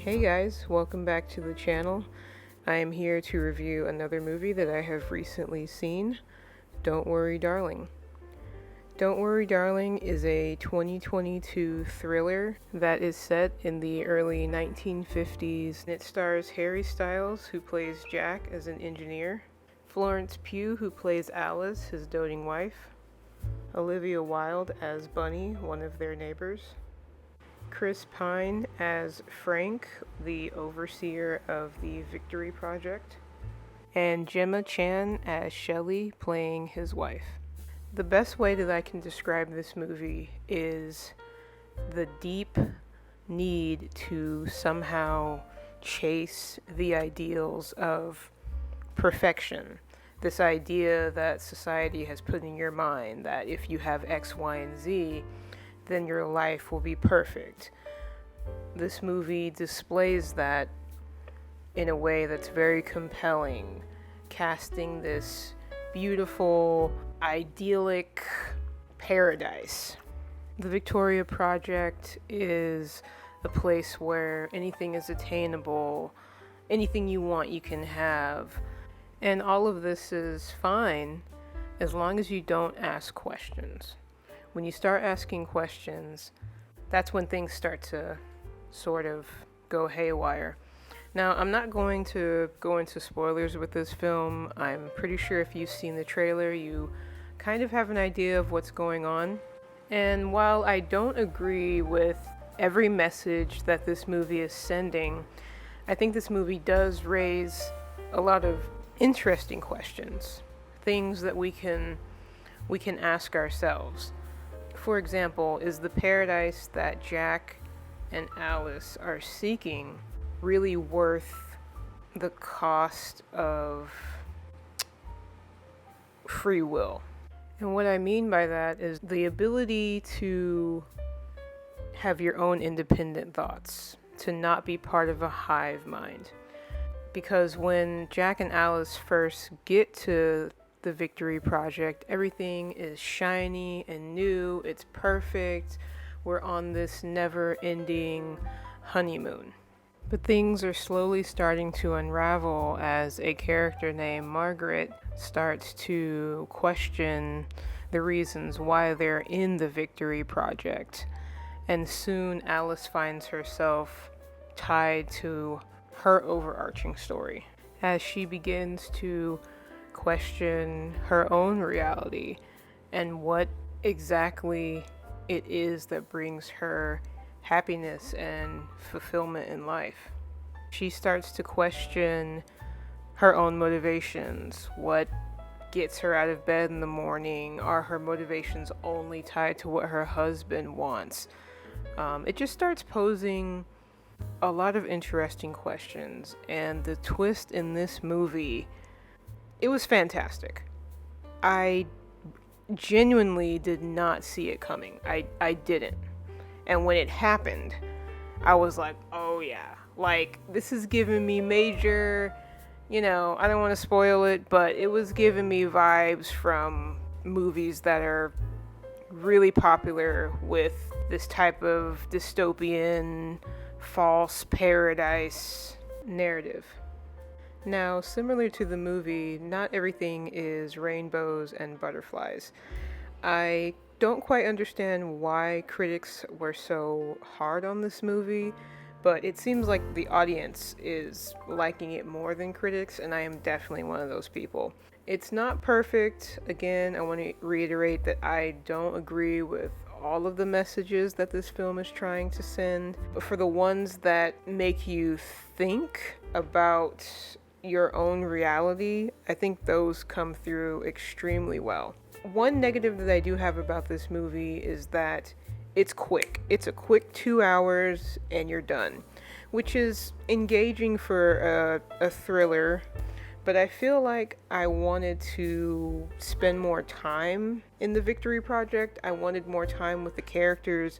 Hey guys, welcome back to the channel. I am here to review another movie that I have recently seen, Don't Worry Darling. Don't Worry Darling is a 2022 thriller that is set in the early 1950s. It stars Harry Styles, who plays Jack as an engineer, Florence Pugh, who plays Alice, his doting wife, Olivia Wilde as Bunny, one of their neighbors, Chris Pine as Frank, the overseer of the Victory Project, and Gemma Chan as Shelley, playing his wife. The best way that I can describe this movie is the deep need to somehow chase the ideals of perfection. This idea that society has put in your mind that if you have X, Y, and Z, then your life will be perfect. This movie displays that in a way that's very compelling, casting this beautiful, idyllic paradise. The Victoria Project is a place where anything is attainable, anything you want you can have, and all of this is fine as long as you don't ask questions. When you start asking questions, that's when things start to sort of go haywire. Now, I'm not going to go into spoilers with this film. I'm pretty sure if you've seen the trailer, you kind of have an idea of what's going on. And while I don't agree with every message that this movie is sending, I think this movie does raise a lot of interesting questions, things that we can ask ourselves. For example, is the paradise that Jack and Alice are seeking really worth the cost of free will? And what I mean by that is the ability to have your own independent thoughts, to not be part of a hive mind. Because when Jack and Alice first get to the Victory Project, everything is shiny and new, it's perfect, we're on this never-ending honeymoon. But things are slowly starting to unravel as a character named Margaret starts to question the reasons why they're in the Victory Project. And soon Alice finds herself tied to her overarching story as she begins to question her own reality and what exactly it is that brings her happiness and fulfillment in life. She starts to question her own motivations. What gets her out of bed in the morning? Are her motivations only tied to what her husband wants? It just starts posing a lot of interesting questions, and the twist in this movie, it was fantastic. I genuinely did not see it coming. I didn't. And when it happened, I was like, oh yeah. Like, this is giving me major, I don't want to spoil it, but it was giving me vibes from movies that are really popular with this type of dystopian, false paradise narrative. Now, similar to the movie, not everything is rainbows and butterflies. I don't quite understand why critics were so hard on this movie, but it seems like the audience is liking it more than critics, and I am definitely one of those people. It's not perfect. Again, I want to reiterate that I don't agree with all of the messages that this film is trying to send, but for the ones that make you think about your own reality, I think those come through extremely well. One negative that I do have about this movie is that it's quick. It's a quick 2 hours and you're done, which is engaging for a thriller, but I feel like I wanted to spend more time in the Victory Project. I wanted more time with the characters.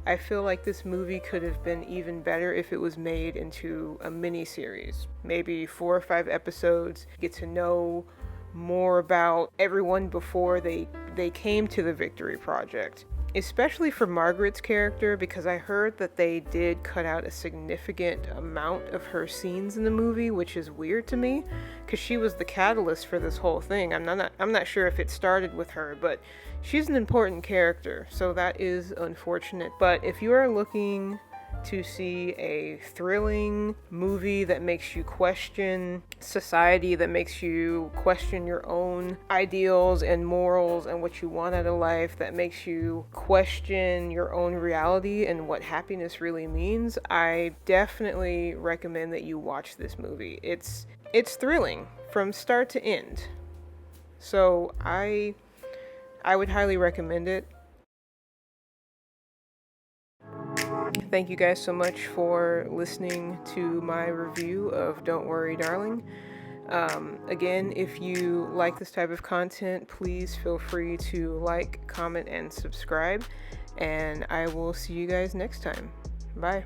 I feel like this movie could have been even better if it was made into a mini-series. Maybe 4 or 5 episodes, get to know more about everyone before they came to the Victory Project. especially for Margaret's character, because I heard that they did cut out a significant amount of her scenes in the movie, which is weird to me, because she was the catalyst for this whole thing. I'm not sure if it started with her, but she's an important character, so that is unfortunate. But if you are looking to see a thrilling movie that makes you question society, that makes you question your own ideals and morals and what you want out of life, that makes you question your own reality and what happiness really means, I definitely recommend that you watch this movie. It's thrilling from start to end. So I would highly recommend it. Thank you guys so much for listening to my review of Don't Worry Darling. Again, if you like this type of content, please feel free to like, comment, and subscribe. And I will see you guys next time. Bye.